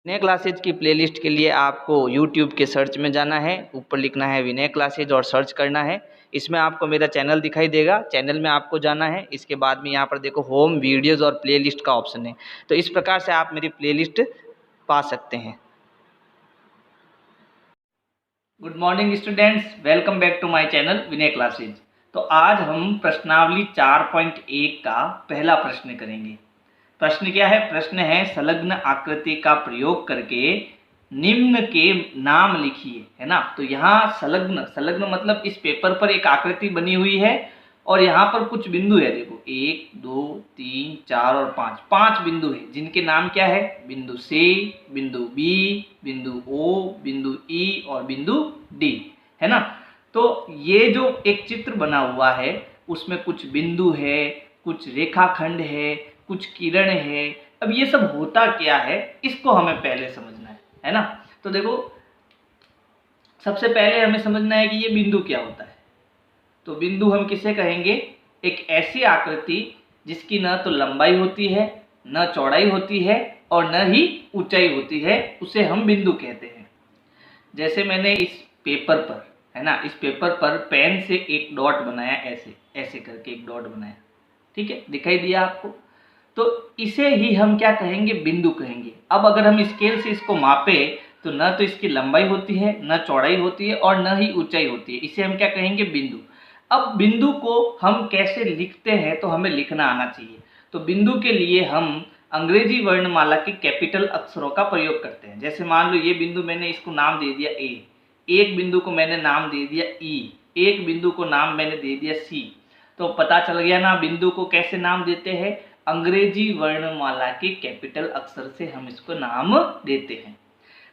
विनय classes की playlist के लिए आपको YouTube के सर्च में जाना है, ऊपर लिखना है विनय क्लासेज और सर्च करना है। इसमें आपको मेरा चैनल दिखाई देगा, चैनल में आपको जाना है। इसके बाद में यहाँ पर देखो होम वीडियोज़ और प्लेलिस्ट का ऑप्शन है, तो इस प्रकार से आप मेरी प्लेलिस्ट पा सकते हैं। Good morning students, welcome back to my channel Vinay classes. तो आज हम प्रश्नावली 4.1 का पहला प्रश्न करेंगे। प्रश्न क्या है? प्रश्न है संलग्न आकृति का प्रयोग करके निम्न के नाम लिखिए, है ना। तो यहाँ संलग्न मतलब इस पेपर पर एक आकृति बनी हुई है और यहाँ पर कुछ बिंदु है। देखो 1 2 3 4 और 5 बिंदु है, जिनके नाम क्या है? बिंदु C, बिंदु B, बिंदु O, बिंदु E और बिंदु D, है ना। तो ये जो एक चित्र बना हुआ है उसमें कुछ बिंदु है, कुछ रेखाखंड है, कुछ किरण है। अब ये सब होता क्या है इसको हमें पहले समझना है ना। तो देखो सबसे पहले हमें समझना है कि ये बिंदु क्या होता है। तो बिंदु हम किसे कहेंगे? एक ऐसी आकृति जिसकी न तो लंबाई होती है, न चौड़ाई होती है और न ही ऊंचाई होती है, उसे हम बिंदु कहते हैं। जैसे मैंने इस पेपर पर, है ना, इस पेपर पर पेन से एक डॉट बनाया, ऐसे ऐसे करके एक डॉट बनाया, ठीक है, दिखाई दिया आपको। तो इसे ही हम क्या कहेंगे? बिंदु कहेंगे। अब अगर हम स्केल से इसको मापे तो न तो इसकी लंबाई होती है, न चौड़ाई होती है और न ही ऊंचाई होती है, इसे हम क्या कहेंगे? बिंदु। अब बिंदु को हम कैसे लिखते हैं तो हमें लिखना आना चाहिए। तो बिंदु के लिए हम अंग्रेजी वर्णमाला के कैपिटल अक्षरों का प्रयोग करते हैं। जैसे मान लो ये बिंदु मैंने इसको नाम दे दिया A, एक बिंदु को मैंने नाम दे दिया E, एक बिंदु को नाम मैंने दे दिया C। तो पता चल गया ना बिंदु को कैसे नाम देते हैं? अंग्रेजी वर्णमाला के कैपिटल अक्षर से हम इसको नाम देते हैं।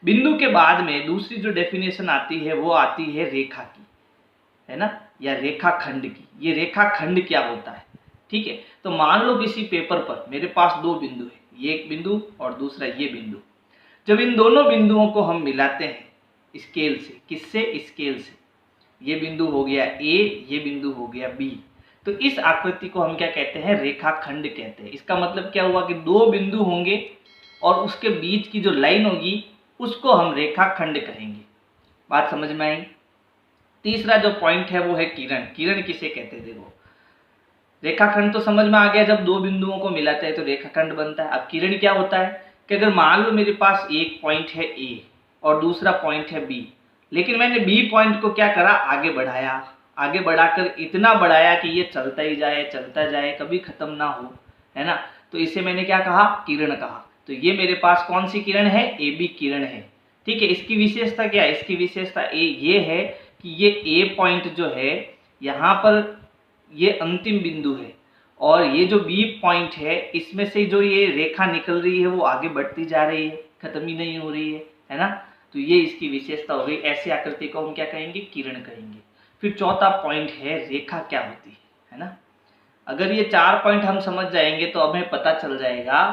बिंदु के बाद में दूसरी जो डेफिनेशन आती है वो आती है रेखा की, है ना, या रेखाखंड की। ये रेखाखंड क्या होता है? ठीक है, तो मान लो किसी पेपर पर मेरे पास दो बिंदु है, ये एक बिंदु और दूसरा ये बिंदु। जब इन दोनों बिंदुओं को हम मिलाते हैं स्केल से, किससे? स्केल से। ये बिंदु हो गया A, ये बिंदु हो गया B। तो इस आकृति को हम क्या कहते हैं? रेखाखंड कहते हैं। इसका मतलब क्या हुआ कि दो बिंदु होंगे और उसके बीच की जो लाइन होगी उसको हम रेखाखंड कहेंगे। बात समझ में आई? तीसरा जो पॉइंट है वो है किरण। किरण किसे कहते हैं? देखो रेखाखंड तो समझ में आ गया, जब दो बिंदुओं को मिलाते हैं तो रेखाखंड बनता है। अब किरण क्या होता है कि अगर मान लो मेरे पास एक पॉइंट है A और दूसरा पॉइंट है B, लेकिन मैंने B पॉइंट को क्या करा? आगे बढ़ाया, आगे बढ़ाकर इतना बढ़ाया कि ये चलता ही जाए, चलता जाए, कभी खत्म ना हो, है ना। तो इसे मैंने क्या कहा? किरण कहा। तो ये मेरे पास कौन सी किरण है? AB किरण है, ठीक है। इसकी विशेषता क्या है? इसकी विशेषता ये है कि ये A पॉइंट जो है यहाँ पर ये अंतिम बिंदु है और ये जो B पॉइंट है इसमें से जो ये रेखा निकल रही है वो आगे बढ़ती जा रही है, खत्म ही नहीं हो रही है ना। तो ये इसकी विशेषता हो गई। ऐसी आकृति को हम क्या कहेंगे? किरण कहेंगे। फिर चौथा पॉइंट है रेखा क्या होती है ना। अगर ये 4 पॉइंट हम समझ जाएंगे तो हमें पता चल जाएगा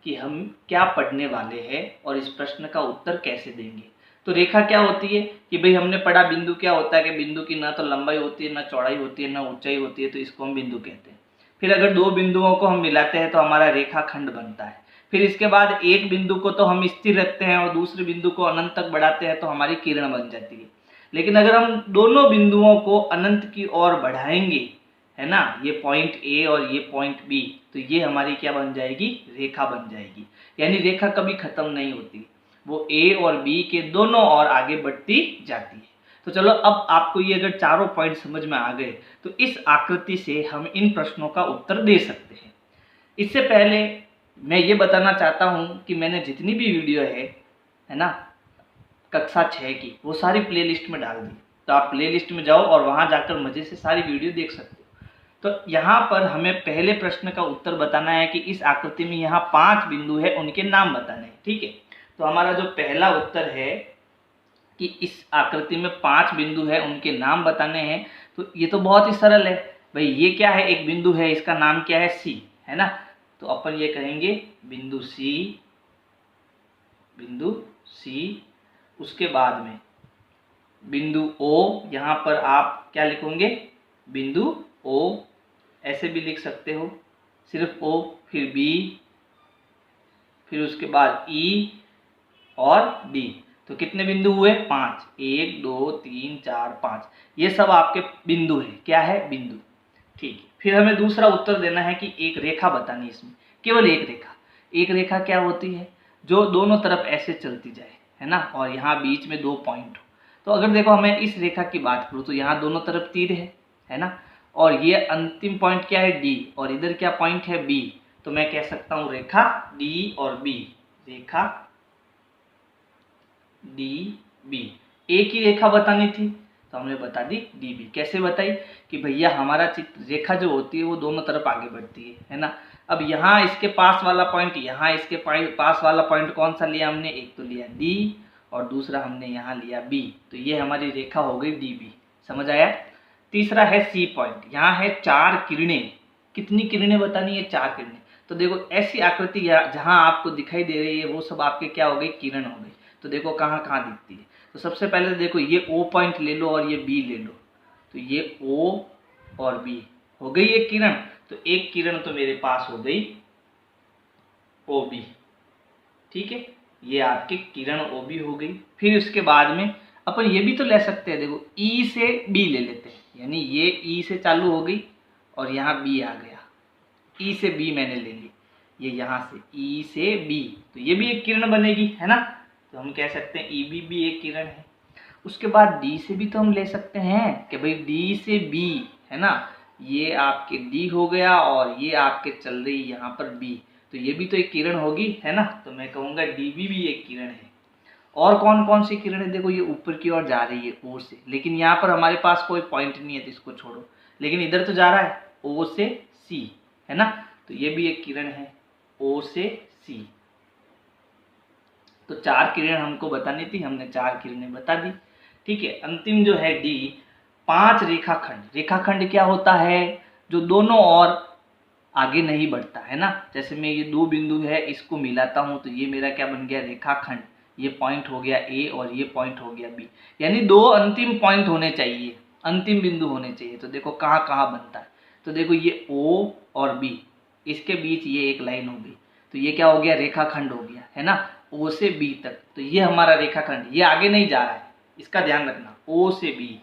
कि हम क्या पढ़ने वाले हैं और इस प्रश्न का उत्तर कैसे देंगे। तो रेखा क्या होती है कि भाई हमने पढ़ा बिंदु क्या होता है कि बिंदु की ना तो लंबाई होती है, ना चौड़ाई होती है, ना ऊंचाई होती है, तो इसको हम बिंदु कहते हैं। फिर अगर दो बिंदुओं को हम मिलाते हैं तो हमारा रेखाखंड बनता है। फिर इसके बाद एक बिंदु को तो हम स्थिर रखते हैं और दूसरे बिंदु को अनंत तक बढ़ाते हैं तो हमारी किरण बन जाती है। लेकिन अगर हम दोनों बिंदुओं को अनंत की ओर बढ़ाएंगे, है ना, ये पॉइंट A और ये पॉइंट B, तो ये हमारी क्या बन जाएगी? रेखा बन जाएगी। यानी रेखा कभी खत्म नहीं होती, वो A और B के दोनों ओर आगे बढ़ती जाती है। तो चलो अब आपको ये अगर चारों पॉइंट समझ में आ गए तो इस आकृति से हम इन प्रश्नों का उत्तर दे सकते हैं। इससे पहले मैं ये बताना चाहता हूँ कि मैंने जितनी भी वीडियो है ना, कक्षा 6 की, वो सारी प्लेलिस्ट में डाल दी। तो आप प्लेलिस्ट में जाओ और वहाँ जाकर मज़े से सारी वीडियो देख सकते हो। तो यहाँ पर हमें पहले प्रश्न का उत्तर बताना है कि इस आकृति में यहाँ 5 बिंदु है, उनके नाम बताने हैं, ठीक है। तो हमारा जो पहला उत्तर है कि इस आकृति में 5 बिंदु है, उनके नाम बताने हैं। तो ये तो बहुत ही सरल है भाई। ये क्या है? एक बिंदु है, इसका नाम क्या है? C, है ना। तो अपन ये कहेंगे बिंदु C, बिंदु C। उसके बाद में बिंदु O, यहाँ पर आप क्या लिखोगे? बिंदु O, ऐसे भी लिख सकते हो, सिर्फ O। फिर B, फिर उसके बाद E और डी। तो कितने बिंदु हुए? 5। 1 2 3 4 5, ये सब आपके बिंदु है। क्या है? बिंदु। ठीक है, फिर हमें दूसरा उत्तर देना है कि एक रेखा बतानी है इसमें, केवल एक रेखा। एक रेखा क्या होती है? जो दोनों तरफ ऐसे चलती जाए, है ना, और यहाँ बीच में 2 पॉइंट हो। तो अगर देखो हमें इस रेखा की बात करूँ तो यहाँ दोनों तरफ तीर है ना, और ये अंतिम पॉइंट क्या है? डी, और इधर क्या पॉइंट है? बी। तो मैं कह सकता हूँ रेखा डी और बी, रेखा डी बी। एक ही रेखा बतानी थी तो हमने बता दी डी बी। कैसे बताई? कि भैया हमारा चित्र रेखा जो होती है वो दोनों तरफ आगे बढ़ती है ना। अब यहाँ इसके पास वाला पॉइंट, यहाँ इसके पास वाला पॉइंट कौन सा लिया हमने? एक तो लिया डी और दूसरा हमने यहाँ लिया बी। तो ये हमारी रेखा हो गई डी बी। समझ आया? तीसरा है सी पॉइंट। यहाँ है 4 किरणें। कितनी किरणें बतानी है? 4 किरणें। तो देखो ऐसी आकृति जहाँ आपको दिखाई दे रही है वो सब आपके क्या हो गई? किरण हो गई। तो देखो कहाँ कहाँ दिखती है। तो सबसे पहले देखो ये O पॉइंट ले लो और ये B ले लो। तो ये O और B हो गई एक किरण। तो एक किरण तो मेरे पास हो गई OB। ठीक है, ये आपकी किरण OB हो गई। फिर उसके बाद में अपन ये भी तो ले सकते हैं, देखो E से B ले लेते हैं, यानी ये E से चालू हो गई और यहाँ B आ गया। E से B मैंने ले ली, ये यहाँ से E से B, तो ये भी एक किरण बनेगी, है ना। तो हम कह सकते हैं EB भी एक किरण है। उसके बाद D से भी तो हम ले सकते हैं कि भाई D से B, है ना, ये आपके D हो गया और ये आपके चल रही यहाँ पर B, तो ये भी तो एक किरण होगी, है ना। तो मैं कहूँगा DB भी एक किरण है। और कौन कौन सी किरण है? देखो ये ऊपर की ओर जा रही है O से, लेकिन यहाँ पर हमारे पास कोई पॉइंट नहीं है तो इसको छोड़ो, लेकिन इधर तो जा रहा है O से C, है ना। तो ये भी एक किरण है O से C। तो 4 किरण हमको बतानी थी, हमने 4 किरणें बता दी। ठीक है, अंतिम जो है डी, 5 रेखाखंड। रेखाखंड क्या होता है? जो दोनों ओर आगे नहीं बढ़ता, है ना। जैसे मैं ये 2 बिंदु है इसको मिलाता हूं तो ये मेरा क्या बन गया? रेखाखंड। ये पॉइंट हो गया ए और ये पॉइंट हो गया बी, यानी 2 अंतिम पॉइंट होने चाहिए, अंतिम बिंदु होने चाहिए। तो देखो कहाँ कहाँ बनता है। तो देखो ये ओ और बी, इसके बीच ये एक लाइन हो गई, तो ये क्या हो गया? रेखाखंड हो गया, है ना। ओ से बी तक, तो ये हमारा रेखाखंड, ये आगे नहीं जा रहा है, इसका ध्यान रखना। ओ से बी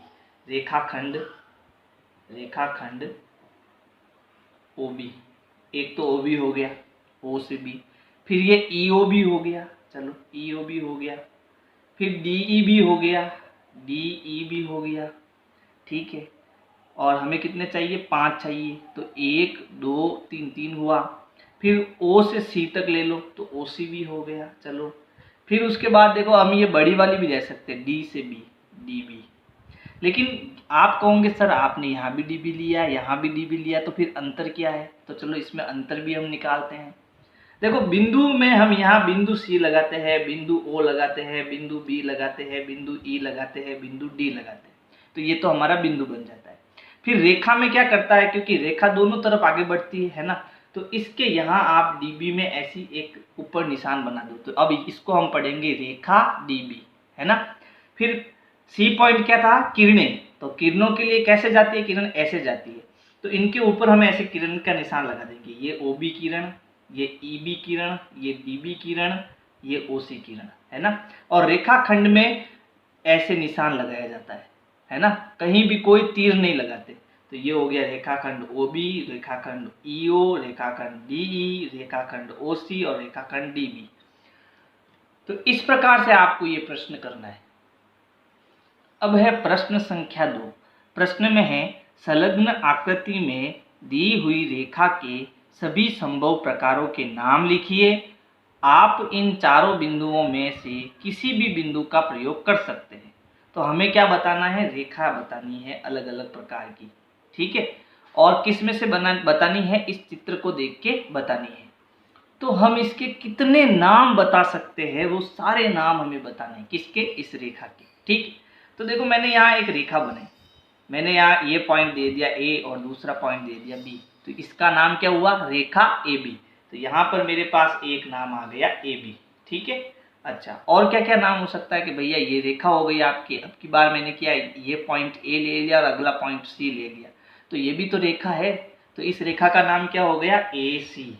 रेखाखंड, रेखाखंड ओ बी। एक तो ओ बी हो गया, ओ से बी। फिर ये ई ओ बी हो गया, चलो ई ओ बी हो गया। फिर डी ई बी हो गया, डी ई बी हो गया। ठीक है, और हमें कितने चाहिए? 5 चाहिए। तो 1 2 3, 3 हुआ। फिर ओ से सी तक ले लो तो ओ सी भी हो गया, चलो। फिर उसके बाद देखो हम ये बड़ी वाली भी ले सकते हैं, डी से बी, डी बी। लेकिन आप कहोगे सर आपने यहाँ भी डी बी लिया, यहाँ भी डी बी लिया, तो फिर अंतर क्या है? तो चलो इसमें अंतर भी हम निकालते हैं। देखो बिंदु में हम यहाँ बिंदु सी लगाते हैं, बिंदु ओ लगाते हैं, बिंदु बी लगाते हैं, बिंदु ई लगाते हैं, बिंदु डी लगाते हैं, तो ये तो हमारा बिंदु बन जाता है। फिर रेखा में क्या करता है? क्योंकि रेखा दोनों तरफ आगे बढ़ती है ना, तो इसके यहाँ आप डीबी में ऐसी एक ऊपर निशान बना दो। तो अब इसको हम पढ़ेंगे रेखा डीबी, है ना। फिर सी पॉइंट क्या था? किरणें। तो किरणों के लिए कैसे जाती है किरण? ऐसे जाती है। तो इनके ऊपर हम ऐसे किरण का निशान लगा देंगे। ये ओ बी किरण, ये ई बी किरण, ये डी बी किरण, ये ओ सी किरण, है ना। और रेखाखंड में ऐसे निशान लगाया जाता है ना, कहीं भी कोई तीर नहीं लगाते। तो ये हो गया रेखाखंड ओ बी, रेखाखंड ई ओ, रेखाखंड डी ई, रेखाखंड ओ सी और रेखाखंड डी बी। तो इस प्रकार से आपको ये प्रश्न करना है। अब है प्रश्न संख्या 2। प्रश्न में है संलग्न आकृति में दी हुई रेखा के सभी संभव प्रकारों के नाम लिखिए। आप इन चारों बिंदुओं में से किसी भी बिंदु का प्रयोग कर सकते हैं। तो हमें क्या बताना है? रेखा बतानी है अलग अलग प्रकार की, ठीक है। और किस में से बतानी है? इस चित्र को देख के बतानी है। तो हम इसके कितने नाम बता सकते हैं, वो सारे नाम हमें बताने हैं। किसके? इस रेखा के, ठीक। तो देखो मैंने यहाँ एक रेखा बनाई, मैंने यहाँ ये पॉइंट दे दिया ए और दूसरा पॉइंट दे दिया बी, तो इसका नाम क्या हुआ? रेखा ए बी। तो यहाँ पर मेरे पास एक नाम आ गया ए बी, ठीक है। अच्छा, और क्या क्या नाम हो सकता है कि भैया ये रेखा हो गई आपकी। अब की बार मैंने किया ये पॉइंट ए ले लिया और अगला पॉइंट सी ले लिया, तो ये भी तो रेखा है। तो इस रेखा का नाम क्या हो गया? ए सी,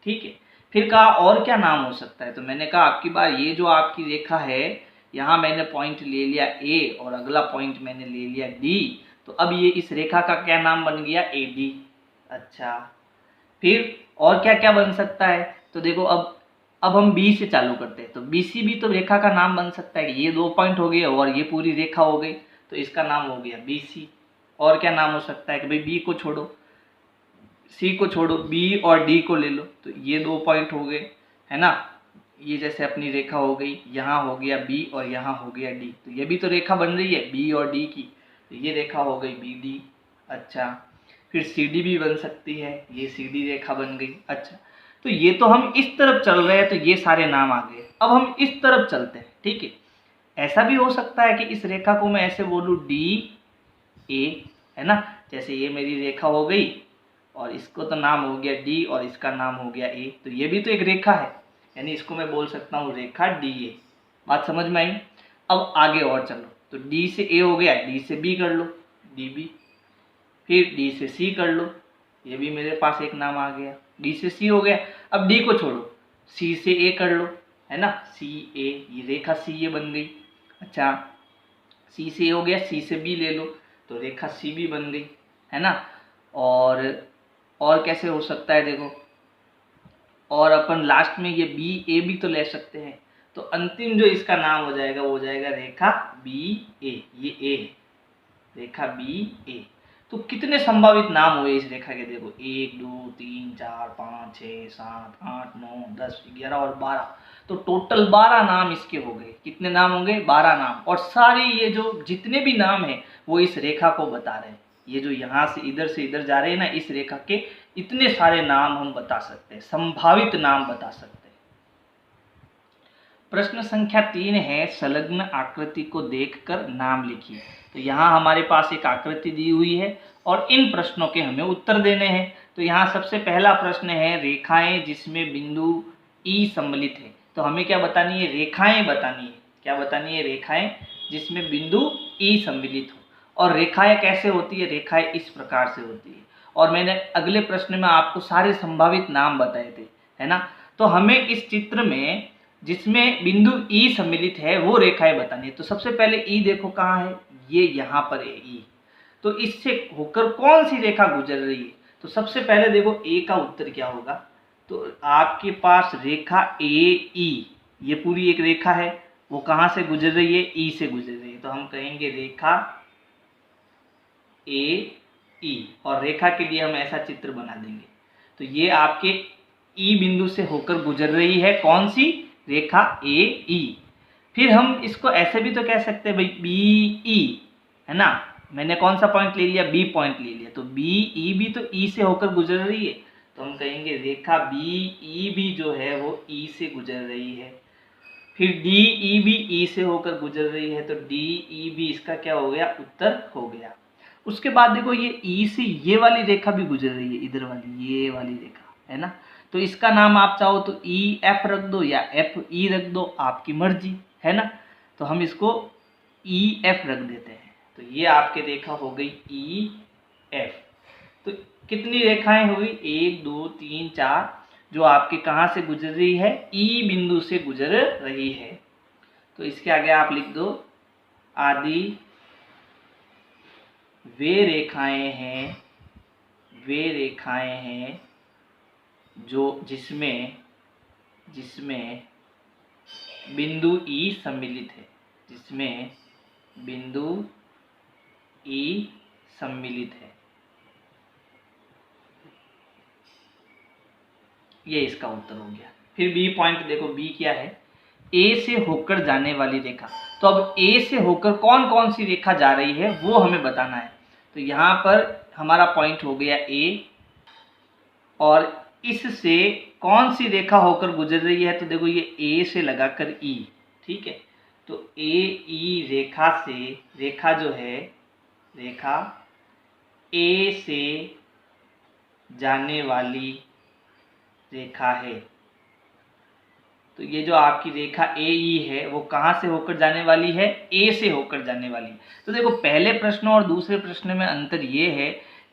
ठीक है। फिर कहा और क्या नाम हो सकता है, तो मैंने कहा आपकी बार ये जो आपकी रेखा है, यहाँ मैंने पॉइंट ले लिया ए और अगला पॉइंट मैंने ले लिया डी, तो अब ये इस रेखा का क्या नाम बन गया, ए डी। अच्छा, फिर और क्या क्या बन सकता है, तो देखो अब हम बी से चालू करते हैं, तो बी सी भी तो रेखा का नाम बन सकता है। ये 2 पॉइंट हो गए और ये पूरी रेखा हो गई, तो इसका नाम हो गया बी सी। और क्या नाम हो सकता है कि भाई बी को छोड़ो, सी को छोड़ो, बी और डी को ले लो, तो ये 2 पॉइंट हो गए, है ना। ये जैसे अपनी रेखा हो गई, यहाँ हो गया बी और यहाँ हो गया डी, तो ये भी तो रेखा बन रही है बी और डी की, तो ये रेखा हो गई बी डी। अच्छा, फिर सी डी भी बन सकती है, ये सी डी रेखा बन गई। अच्छा, तो ये तो हम इस तरफ चल रहे हैं, तो ये सारे नाम आ गए। अब हम इस तरफ चलते हैं, ठीक है। ऐसा भी हो सकता है कि इस रेखा को मैं ऐसे बोलूँ डी ए, है ना, जैसे ये मेरी रेखा हो गई और इसको तो नाम हो गया डी और इसका नाम हो गया ए, तो ये भी तो एक रेखा है, यानी इसको मैं बोल सकता हूँ रेखा डी ए। बात समझ में आई। अब आगे और चलो, तो डी से ए हो गया, डी से बी कर लो, डी बी, फिर डी से सी कर लो, ये भी मेरे पास एक नाम आ गया, डी से सी हो गया। अब डी को छोड़ो, सी से ए कर लो, है ना, सी ए, ये रेखा सी ए बन गई। अच्छा, सी से ए हो गया, सी से बी ले लो, तो रेखा सी बी बन गई, है ना। और कैसे हो सकता है देखो, और अपन लास्ट में ये बी ए भी तो ले सकते हैं, तो अंतिम जो इसका नाम हो जाएगा वो हो जाएगा रेखा बी ए, ये ए है, रेखा बी ए। तो कितने संभावित नाम हुए इस रेखा के, देखो 1 2 3 4 5 6 7 8 9 10 11 और 12, तो टोटल 12 नाम इसके हो गए। कितने नाम होंगे, 12 नाम। और सारे ये जो जितने भी नाम हैं वो इस रेखा को बता रहे हैं। ये जो यहाँ से इधर जा रहे हैं ना, इस रेखा के इतने सारे नाम हम बता सकते हैं, संभावित नाम बता सकते हैं। प्रश्न संख्या 3 है, संलग्न आकृति को देखकर नाम लिखिए। तो यहाँ हमारे पास एक आकृति दी हुई है और इन प्रश्नों के हमें उत्तर देने हैं। तो यहाँ सबसे पहला प्रश्न है, रेखाएं जिसमें बिंदु ई सम्मिलित है। तो हमें क्या बतानी है, रेखाएं बतानी है। क्या बतानी है, रेखाएं जिसमें बिंदु ई सम्मिलित हो। और रेखाएं कैसे होती है, रेखाएं इस प्रकार से होती है। और मैंने अगले प्रश्न में आपको सारे संभावित नाम बताए थे, है ना। तो हमें इस चित्र में जिसमें बिंदु ई सम्मिलित है वो रेखाएं बतानी है। तो सबसे पहले ई देखो कहाँ है, ये यहाँ पर है ई। तो इससे होकर कौन सी रेखा गुजर रही है, तो सबसे पहले देखो ए का उत्तर क्या होगा। तो आपके पास रेखा ए ई, ये पूरी एक रेखा है, वो कहाँ से गुजर रही है, ई से गुजर रही है। तो हम कहेंगे रेखा ए ई, और रेखा के लिए हम ऐसा चित्र बना देंगे। तो ये आपके ई बिंदु से होकर गुजर रही है, कौन सी रेखा ए ई। फिर हम इसको ऐसे भी तो कह सकते हैं भाई बी ई, है ना। मैंने कौन सा पॉइंट ले लिया, बी पॉइंट ले लिया, तो बी ई भी तो ई से होकर गुजर रही है। तो हम कहेंगे रेखा बी ई भी जो है वो ई से गुजर रही है। फिर डी ई भी ई से होकर गुजर रही है, तो डी ई भी इसका क्या हो गया, उत्तर हो गया। उसके बाद देखो ये ई से ये वाली रेखा भी गुजर रही है, इधर वाली ये वाली रेखा, है ना। तो इसका नाम आप चाहो तो ई एफ रख दो या एफ ई रख दो, आपकी मर्जी, है ना। तो हम इसको ई एफ रख देते हैं। तो ये आपके रेखा हो गई ई एफ। तो कितनी रेखाएं हुई, 1 2 3 4, जो आपके कहाँ से गुजर रही है, ई बिंदु से गुजर रही है। तो इसके आगे आप लिख दो, आदि वे रेखाएं हैं जो जिसमें बिंदु ई सम्मिलित है, जिसमें बिंदु ई सम्मिलित है। ये इसका उत्तर हो गया। फिर बी पॉइंट देखो, बी क्या है, ए से होकर जाने वाली रेखा। तो अब ए से होकर कौन कौन सी रेखा जा रही है वो हमें बताना है। तो यहाँ पर हमारा पॉइंट हो गया ए, और इससे कौन सी रेखा होकर गुजर रही है, तो देखो ये ए से लगाकर ई, ठीक है। तो ए ई रेखा से, रेखा जो है, रेखा ए से जाने वाली रेखा है। तो ये जो आपकी रेखा ए ई है वो कहाँ से होकर जाने वाली है, ए से होकर जाने वाली है। तो देखो पहले प्रश्न और दूसरे प्रश्न में अंतर ये है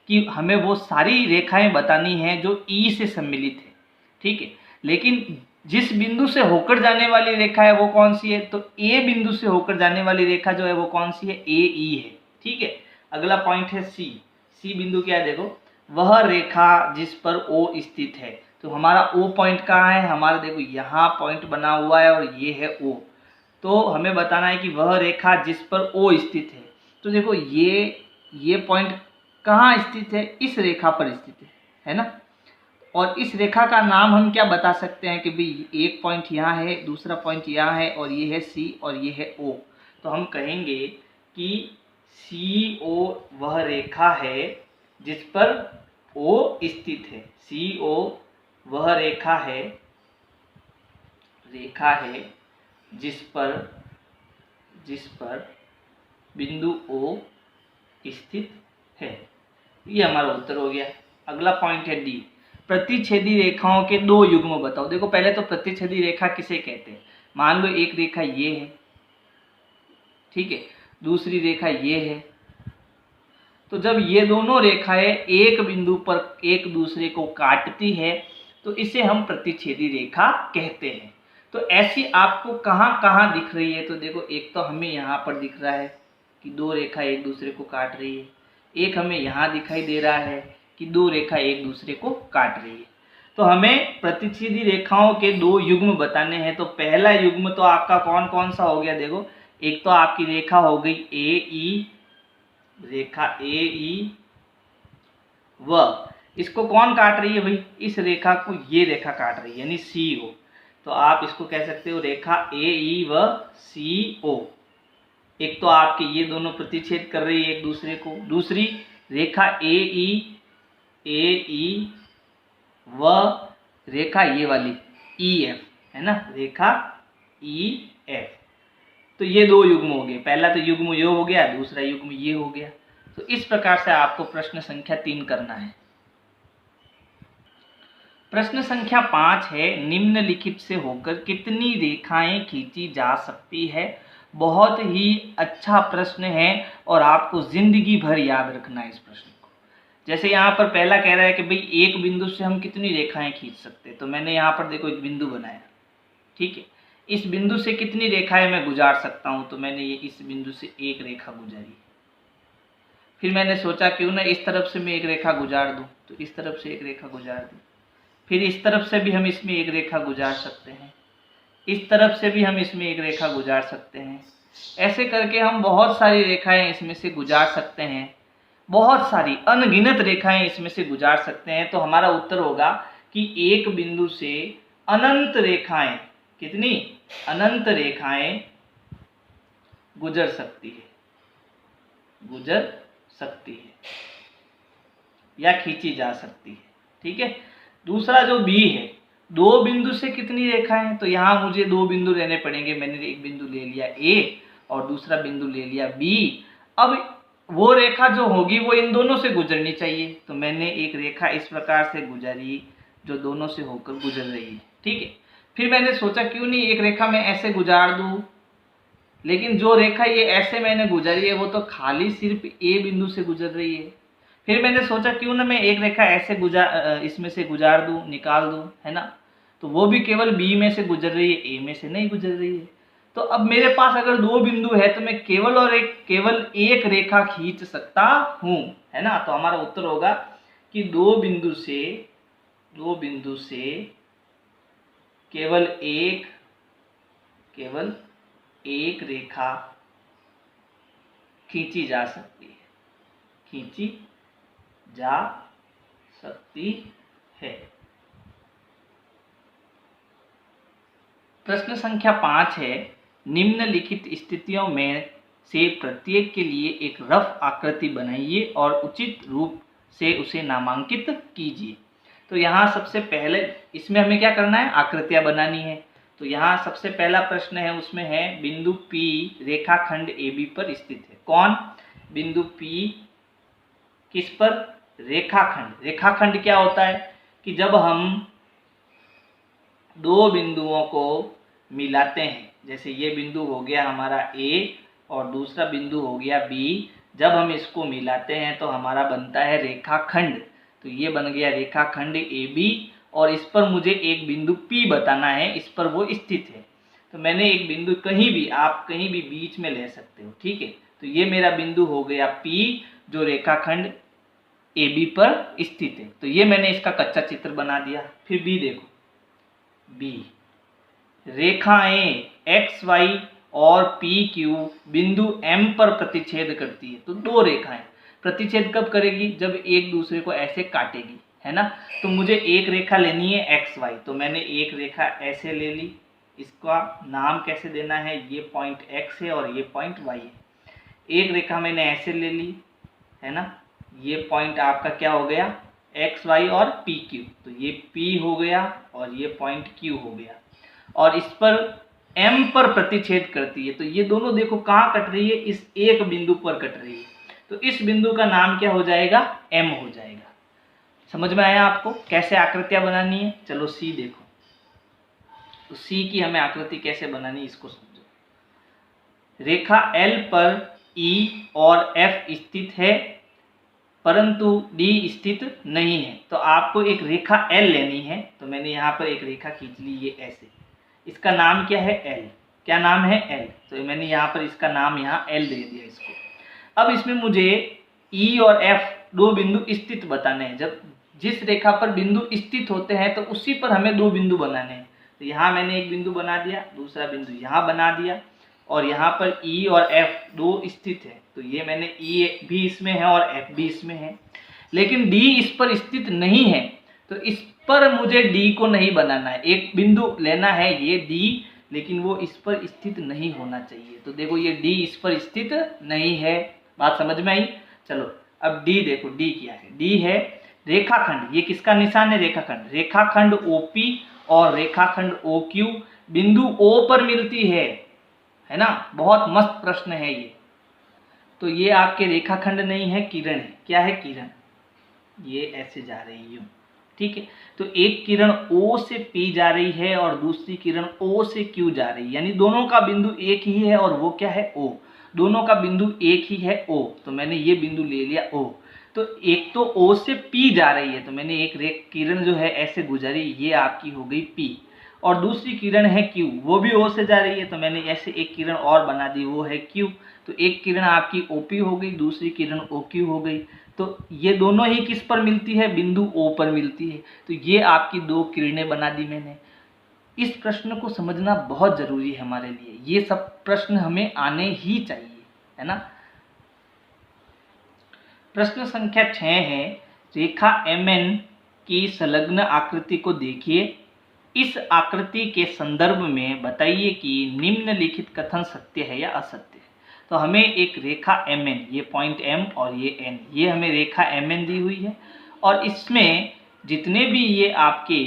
कि हमें वो सारी रेखाएं बतानी हैं जो ई से सम्मिलित है, ठीक है। लेकिन जिस बिंदु से होकर जाने वाली रेखा है वो कौन सी है, तो ए बिंदु से होकर जाने वाली रेखा जो है वो कौन सी है, ए ई है। ठीक है, अगला पॉइंट है सी। सी बिंदु क्या है, देखो वह रेखा जिस पर ओ स्थित है। तो हमारा ओ पॉइंट कहाँ है, हमारा देखो यहाँ पॉइंट बना हुआ है और ये है ओ। तो हमें बताना है कि वह रेखा जिस पर ओ स्थित है। तो देखो ये पॉइंट कहाँ स्थित है, इस रेखा पर स्थित है ना। और इस रेखा का नाम हम क्या बता सकते हैं कि भाई एक पॉइंट यहाँ है, दूसरा पॉइंट यहाँ है, और ये है सी और ये है ओ। तो हम कहेंगे कि सी ओ वह रेखा है जिस पर ओ स्थित है। सी ओ वह रेखा है जिस पर बिंदु ओ स्थित है। ये हमारा उत्तर हो गया। अगला पॉइंट है डी, प्रतिच्छेदी रेखाओं के दो युग्म बताओ। देखो पहले तो प्रतिच्छेदी रेखा किसे कहते हैं, मान लो एक रेखा ये है, ठीक है, दूसरी रेखा ये है। तो जब ये दोनों रेखाएं एक बिंदु पर एक दूसरे को काटती है तो इसे हम प्रतिच्छेदी रेखा कहते हैं। तो ऐसी आपको कहाँ कहाँ दिख रही है, तो देखो एक तो हमें यहाँ पर दिख रहा है कि दो रेखा एक दूसरे को काट रही है, एक हमें यहाँ दिखाई दे रहा है कि दो रेखा एक दूसरे को काट रही है। तो हमें प्रतिच्छेदी रेखाओं के दो युग्म बताने हैं। तो पहला युग्म तो आपका कौन कौन सा हो गया, देखो एक तो आपकी रेखा हो गई ए ई, रेखा ए ई, व इसको कौन काट रही है भाई, इस रेखा को ये रेखा काट रही है यानी सी ओ। तो आप इसको कह सकते हो रेखा ए ई व सी ओ। एक तो आपके ये दोनों प्रतिच्छेद कर रही है एक दूसरे को, दूसरी रेखा ए ई व रेखा ये वाली ई एफ है ना, रेखा ई एफ। तो ये दो युग्म हो गए, पहला तो युग्म ये हो गया, दूसरा युग्म ये हो गया। तो इस प्रकार से आपको प्रश्न संख्या 3 करना है। प्रश्न संख्या 5 है, निम्नलिखित से होकर कितनी रेखाएं खींची जा सकती है। बहुत ही अच्छा प्रश्न है और आपको जिंदगी भर याद रखना है इस प्रश्न को। जैसे यहाँ पर पहला कह रहा है कि भाई एक बिंदु से हम कितनी रेखाएं खींच सकते हैं। तो मैंने यहाँ पर देखो एक बिंदु बनाया, ठीक है, इस बिंदु से कितनी रेखाएं मैं गुजार सकता हूँ। तो मैंने ये इस बिंदु से एक रेखा गुजारी। फिर मैंने सोचा क्यों ना इस तरफ से मैं एक रेखा गुजार दूँ, तो इस तरफ से एक रेखा गुजार दी। फिर इस तरफ से भी हम इसमें एक रेखा गुजार सकते हैं, इस तरफ से भी हम इसमें एक रेखा गुजार सकते हैं। ऐसे करके हम बहुत सारी रेखाएं इसमें से गुजार सकते हैं, बहुत सारी अनगिनत रेखाएं इसमें से गुजार सकते हैं। तो हमारा उत्तर होगा कि एक बिंदु से अनंत रेखाएं, कितनी अनंत रेखाएं गुजर सकती है या खींची जा सकती है। ठीक है, दूसरा जो बी है, दो बिंदु से कितनी रेखाएं, तो यहाँ मुझे दो बिंदु लेने पड़ेंगे। मैंने एक बिंदु ले लिया ए और दूसरा बिंदु ले लिया बी। अब वो रेखा जो होगी वो इन दोनों से गुजरनी चाहिए। तो मैंने एक रेखा इस प्रकार से गुजारी जो दोनों से होकर गुजर रही है। ठीक है, फिर मैंने सोचा क्यों नहीं एक रेखा मैं ऐसे गुजार दूँ, लेकिन जो रेखा ये ऐसे मैंने गुजारी है वो तो खाली सिर्फ ए बिंदु से गुजर रही है। फिर मैंने सोचा क्यों ना मैं एक रेखा ऐसे इसमें से गुजार दूँ, निकाल दूँ, है ना। तो वो भी केवल बी में से गुजर रही है, ए में से नहीं गुजर रही है। तो अब मेरे पास अगर दो बिंदु है तो मैं केवल एक रेखा खींच सकता हूँ, है ना। तो हमारा उत्तर होगा कि दो बिंदु से केवल एक रेखा खींची जा सकती है। प्रश्न संख्या 5 है, निम्नलिखित स्थितियों में से प्रत्येक के लिए एक रफ आकृति बनाइए और उचित रूप से उसे नामांकित कीजिए। तो यहाँ सबसे पहले इसमें हमें क्या करना है, आकृतियाँ बनानी है। तो यहाँ सबसे पहला प्रश्न है, उसमें है बिंदु P रेखाखंड AB पर स्थित है। कौन, बिंदु P किस पर, रेखाखंड। रेखाखंड क्या होता है कि जब हम दो बिंदुओं को मिलाते हैं, जैसे ये बिंदु हो गया हमारा A और दूसरा बिंदु हो गया B, जब हम इसको मिलाते हैं तो हमारा बनता है रेखाखंड। तो ये बन गया रेखाखंड AB और इस पर मुझे एक बिंदु P बताना है, इस पर वो स्थित है। तो मैंने एक बिंदु कहीं भी, आप कहीं भी बीच में ले सकते हो, ठीक है। तो ये मेरा बिंदु हो गया P जो रेखाखंड AB पर स्थित है। तो ये मैंने इसका कच्चा चित्र बना दिया। फिर B देखो, B रेखाएं XY और PQ बिंदु M पर प्रतिच्छेद करती है। तो दो रेखाएं प्रतिच्छेद कब करेगी? जब एक दूसरे को ऐसे काटेगी, है ना। तो मुझे एक रेखा लेनी है XY, तो मैंने एक रेखा ऐसे ले ली। इसका नाम कैसे देना है? ये पॉइंट X है और ये पॉइंट Y है। एक रेखा मैंने ऐसे ले ली, है ना। ये पॉइंट आपका क्या हो गया? XY और PQ। तो ये P हो गया और ये पॉइंट Q हो गया, और इस पर M पर प्रतिच्छेद करती है। तो ये दोनों देखो कहाँ कट रही है? इस एक बिंदु पर कट रही है। तो इस बिंदु का नाम क्या हो जाएगा? M हो जाएगा। समझ में आया आपको कैसे आकृतियां बनानी है? चलो C देखो। तो C की हमें आकृति कैसे बनानी है इसको समझो। रेखा L पर E और F स्थित है परंतु D स्थित नहीं है। तो आपको एक रेखा L लेनी है। तो मैंने यहाँ पर एक रेखा खींच ली, ये ऐसे। इसका नाम क्या है? L। क्या नाम है? L। तो मैंने यहाँ पर इसका नाम यहाँ L दे दिया इसको। अब इसमें मुझे E और F दो बिंदु स्थित बताने हैं। जब जिस रेखा पर बिंदु स्थित होते हैं तो उसी पर हमें दो बिंदु बनाने हैं। तो यहाँ मैंने एक बिंदु बना दिया, दूसरा बिंदु यहाँ बना दिया, और यहाँ पर E और F दो स्थित है। तो ये मैंने E भी इसमें है और F भी इसमें है, लेकिन D इस पर स्थित नहीं है। तो इस पर मुझे D को नहीं बनाना है। एक बिंदु लेना है ये D, लेकिन वो इस पर स्थित नहीं होना चाहिए। तो देखो ये D इस पर स्थित नहीं है। बात समझ में आई? चलो अब D देखो, D क्या है? D है रेखाखंड। ये किसका निशान है? रेखाखंड। रेखाखंड OP और रेखाखंड OQ बिंदु O पर मिलती है ना। बहुत मस्त प्रश्न है ये। तो ये आपके रेखाखंड नहीं है, किरण है। क्या है? किरण। ये ऐसे जा रही है यूं, ठीक है। तो एक किरण O से P जा रही है और दूसरी किरण O से Q जा रही है, यानी दोनों का बिंदु एक ही है। और वो क्या है? O। दोनों का बिंदु एक ही है, O। तो मैंने ये बिंदु ले लिया O। तो एक तो O से P जा रही है, तो मैंने एक किरण जो है ऐसे गुजरी, ये आपकी हो गई P। और दूसरी किरण है Q, वो भी O से जा रही है, तो मैंने ऐसे एक किरण और बना दी, वो है Q। तो एक किरण आपकी OP हो गई, दूसरी किरण OQ हो गई। तो ये दोनों ही किस पर मिलती है? बिंदु O पर मिलती है। तो ये आपकी दो किरणें बना दी मैंने। इस प्रश्न को समझना बहुत जरूरी है हमारे लिए। ये सब प्रश्न हमें आने ही चाहिए, है ना। प्रश्न संख्या 6 है, रेखा MN की संलग्न आकृति को देखिए। इस आकृति के संदर्भ में बताइए कि निम्नलिखित कथन सत्य है या असत्य है। तो हमें एक रेखा MN, ये पॉइंट M और ये N, ये हमें रेखा MN दी हुई है, और इसमें जितने भी ये आपके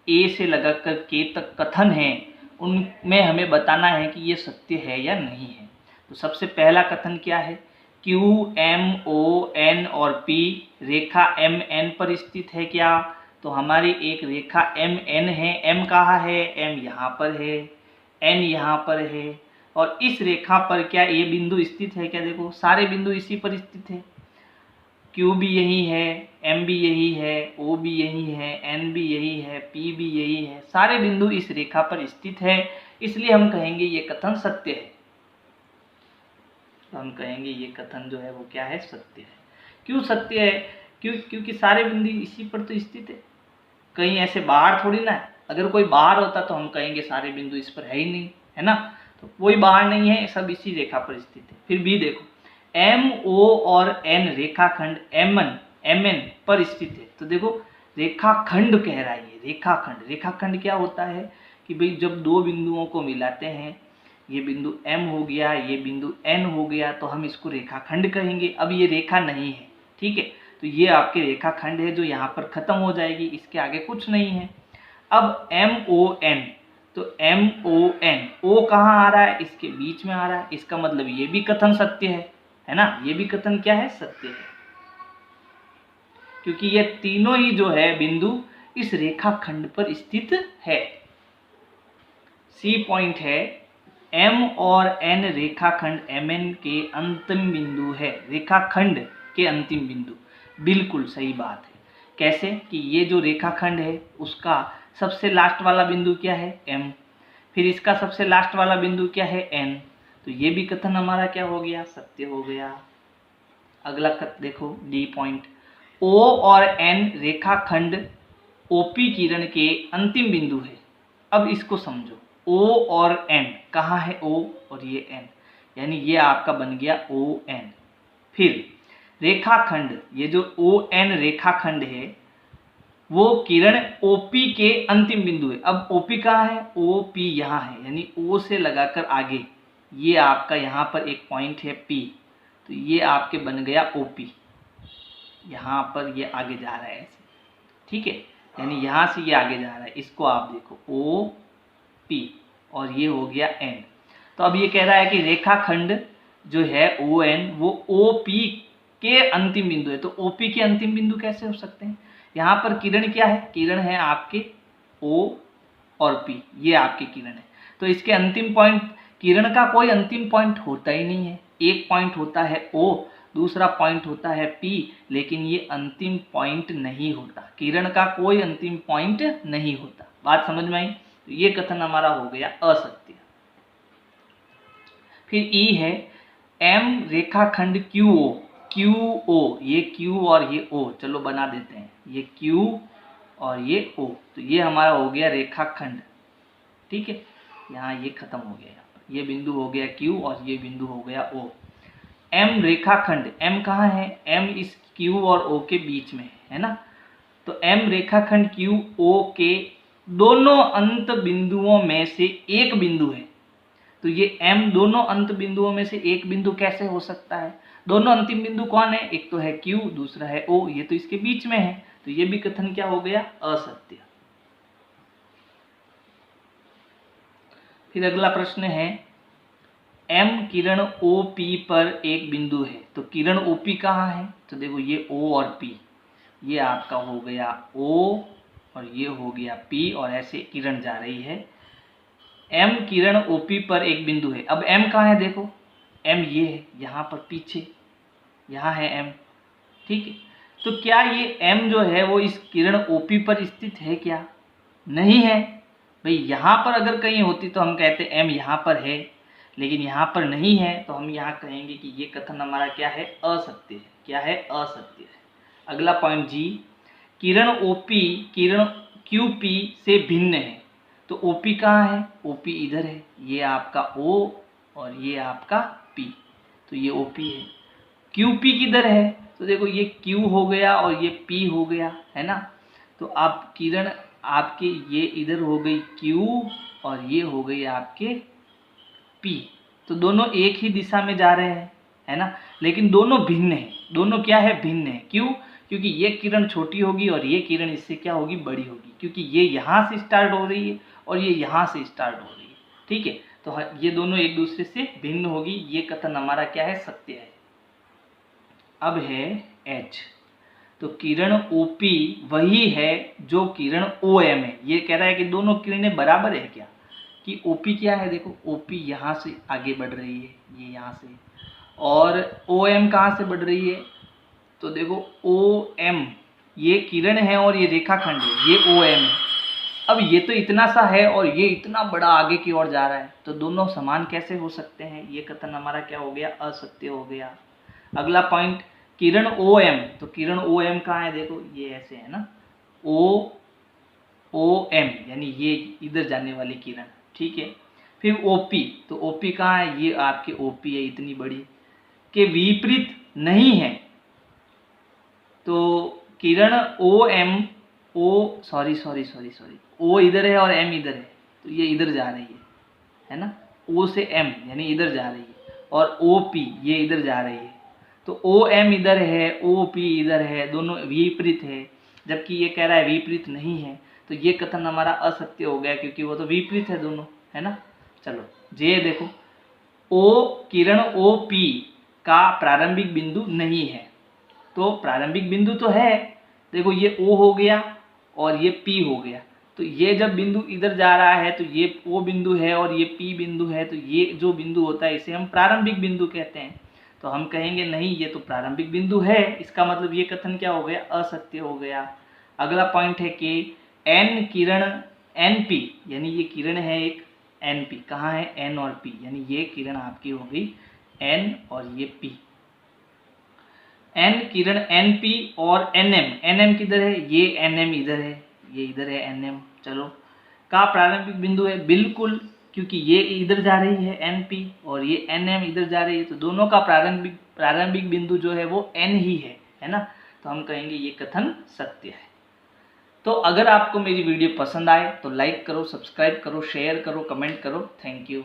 A से लगाकर K तक कथन हैं, उनमें हमें बताना है कि ये सत्य है या नहीं है। तो सबसे पहला कथन क्या है? Q, M, O, N और P रेखा MN पर स्थित है क्या? तो हमारी एक रेखा MN है। M कहाँ है? M यहाँ पर है, N यहाँ पर है, और इस रेखा पर क्या ये बिंदु स्थित है क्या? देखो सारे बिंदु इसी पर स्थित है। Q भी यही है, M भी यही है, O भी यही है, N भी यही है, P भी यही है। सारे बिंदु इस रेखा पर स्थित है, इसलिए हम कहेंगे ये कथन सत्य है। तो हम कहेंगे ये कथन जो है वो क्या है? सत्य है। क्यों सत्य है? क्योंकि सारे बिंदु इसी पर तो स्थित है, कहीं ऐसे बाहर थोड़ी ना है। अगर कोई बाहर होता तो हम कहेंगे सारे बिंदु इस पर है ही नहीं, है ना। तो कोई बाहर नहीं है, सब इसी रेखा पर स्थित है। फिर भी देखो M, O और N रेखाखंड MN पर स्थित है। तो देखो रेखाखंड कह रहा है ये, रेखाखंड। रेखाखंड क्या होता है कि भाई जब दो बिंदुओं को मिलाते हैं, ये बिंदु M हो गया, ये बिंदु N हो गया, तो हम इसको रेखाखंड कहेंगे। अब ये रेखा नहीं है, ठीक है। तो ये आपके रेखाखंड है जो यहाँ पर खत्म हो जाएगी, इसके आगे कुछ नहीं है। अब MON, तो MON, O कहाँ आ रहा है? इसके बीच में आ रहा है। इसका मतलब ये भी कथन सत्य है ना। ये भी कथन क्या है? सत्य है, क्योंकि ये तीनों ही जो है बिंदु इस रेखाखंड पर स्थित है। C पॉइंट है, M और N रेखाखंड MN के अंतिम बिंदु है। रेखाखंड के अंतिम बिंदु, बिल्कुल सही बात है। कैसे कि ये जो रेखाखंड है उसका सबसे लास्ट वाला बिंदु क्या है M, फिर इसका सबसे लास्ट वाला बिंदु क्या है N, तो ये भी कथन हमारा क्या हो गया, सत्य हो गया। अगला देखो D पॉइंट, O और N रेखाखंड OP किरण के अंतिम बिंदु है। अब इसको समझो, O और N, कहाँ है O और ये N, यानी ये आपका बन गया ON। फिर रेखाखंड, ये जो ON रेखाखंड है वो किरण OP के अंतिम बिंदु है। अब OP कहाँ है, OP यहाँ है, यानी O से लगाकर आगे ये आपका यहाँ पर एक पॉइंट है P, तो ये आपके बन गया OP। यहाँ पर ये आगे जा रहा है ऐसे, ठीक है, यानी यहाँ से ये आगे जा रहा है, इसको आप देखो OP और ये हो गया N। तो अब ये कह रहा है कि रेखाखंड जो है ON वो OP के अंतिम बिंदु है। तो OP के अंतिम बिंदु कैसे हो सकते हैं, यहाँ पर किरण क्या है, किरण है आपके O और P, ये आपके किरण है। तो इसके अंतिम पॉइंट, किरण का कोई अंतिम पॉइंट होता ही नहीं है, एक पॉइंट होता है O, दूसरा पॉइंट होता है P, लेकिन ये अंतिम पॉइंट नहीं होता, किरण का कोई अंतिम पॉइंट नहीं होता। बात समझ में आई, तो ये कथन हमारा हो गया असत्य। फिर E है M रेखाखंड QO, ये Q और ये O, चलो बना देते हैं, ये Q और ये O, तो ये हमारा हो गया रेखाखंड, ठीक है, यहाँ ये खत्म हो गया, यहाँ पर ये बिंदु हो गया Q और ये बिंदु हो गया O। M रेखाखंड, M कहाँ है, M इस Q और O के बीच में है ना, तो M रेखाखंड QO के दोनों अंत बिंदुओं में से एक बिंदु है। तो ये M दोनों अंत बिंदुओं में से एक बिंदु कैसे हो सकता है, दोनों अंतिम बिंदु कौन है, एक तो है Q, दूसरा है O, ये तो इसके बीच में है, तो ये भी कथन क्या हो गया, असत्य। फिर अगला प्रश्न है M किरण OP पर एक बिंदु है। तो किरण OP कहाँ है, तो देखो ये O और P, ये आपका हो गया O और ये हो गया P, और ऐसे किरण जा रही है। M किरण OP पर एक बिंदु है। अब M कहाँ है, देखो M ये है, यहाँ पर पीछे, यहाँ है M, ठीक है। तो क्या ये M जो है वो इस किरण OP पर स्थित है क्या, नहीं है भाई। यहाँ पर अगर कहीं होती तो हम कहते M यहाँ पर है, लेकिन यहाँ पर नहीं है, तो हम यहाँ कहेंगे कि ये कथन हमारा क्या है, असत्य है। क्या है, असत्य है। अगला पॉइंट G, किरण OP किरण QP से भिन्न है। तो OP कहाँ है, OP इधर है, ये आपका O और ये आपका P, तो ये OP है। QP किधर है, तो देखो ये Q हो गया और ये P हो गया, है ना। तो आप किरण आपके ये इधर हो गई Q और ये हो गई आपके P, तो दोनों एक ही दिशा में जा रहे हैं, है ना, लेकिन दोनों भिन्न है। दोनों क्या है, भिन्न है। क्यों, क्योंकि ये किरण छोटी होगी और ये किरण इससे क्या होगी, बड़ी होगी, क्योंकि ये यहाँ से स्टार्ट हो रही है और ये यहाँ से स्टार्ट हो रही है, ठीक है। तो ये दोनों एक दूसरे से भिन्न होगी, ये कथन हमारा क्या है, सत्य है। अब है H, तो किरण OP वही है जो किरण OM है। ये कह रहा है कि दोनों किरणें बराबर है क्या, कि OP क्या है, देखो OP यहाँ से आगे बढ़ रही है, ये यहाँ से, और OM कहाँ से बढ़ रही है, तो देखो OM ये किरण है और ये रेखाखंड है, ये OM है। अब ये तो इतना सा है और ये इतना बड़ा आगे की ओर जा रहा है, तो दोनों समान कैसे हो सकते हैं, ये कथन हमारा क्या हो गया, असत्य हो गया। अगला पॉइंट, किरण OM, तो किरण OM कहाँ है, देखो ये ऐसे है ना, OM यानी ये इधर जाने वाली किरण, ठीक है। फिर OP, तो OP कहाँ है, ये आपके OP है, इतनी बड़ी, के विपरीत नहीं है। तो किरण OM O इधर है और M इधर है, तो ये इधर जा रही है ना, O से M यानी इधर जा रही है, और OP ये इधर जा रही है। तो OM इधर है, OP इधर है, दोनों विपरीत है, जबकि ये कह रहा है विपरीत नहीं है, तो ये कथन हमारा असत्य हो गया, क्योंकि वो तो विपरीत है दोनों, है ना। चलो जे देखो, O किरण OP का प्रारंभिक बिंदु नहीं है। तो प्रारंभिक बिंदु तो है, देखो ये O हो गया और ये P हो गया, तो ये जब बिंदु इधर जा रहा है तो ये O बिंदु है और ये P बिंदु है, तो ये जो बिंदु होता है इसे हम प्रारंभिक बिंदु कहते हैं। तो हम कहेंगे नहीं, ये तो प्रारंभिक बिंदु है, इसका मतलब ये कथन क्या हो गया, असत्य हो गया। अगला पॉइंट है कि एन किरण एन पी, यानी ये किरण है एक एन पी, कहाँ है एन और पी, यानी ये किरण आपकी हो गई एन और ये पी। एन किरण एन पी और एन एम, एन एम किधर है, ये एन एम इधर है, ये इधर है एन एम। चलो का प्रारंभिक बिंदु है, बिल्कुल, क्योंकि ये इधर जा रही है एन पी और ये एन एम इधर जा रही है, तो दोनों का प्रारंभिक बिंदु जो है वो एन ही है ना। तो हम कहेंगे ये कथन सत्य है। तो अगर आपको मेरी वीडियो पसंद आए तो लाइक करो, सब्सक्राइब करो, शेयर करो, कमेंट करो। Thank you.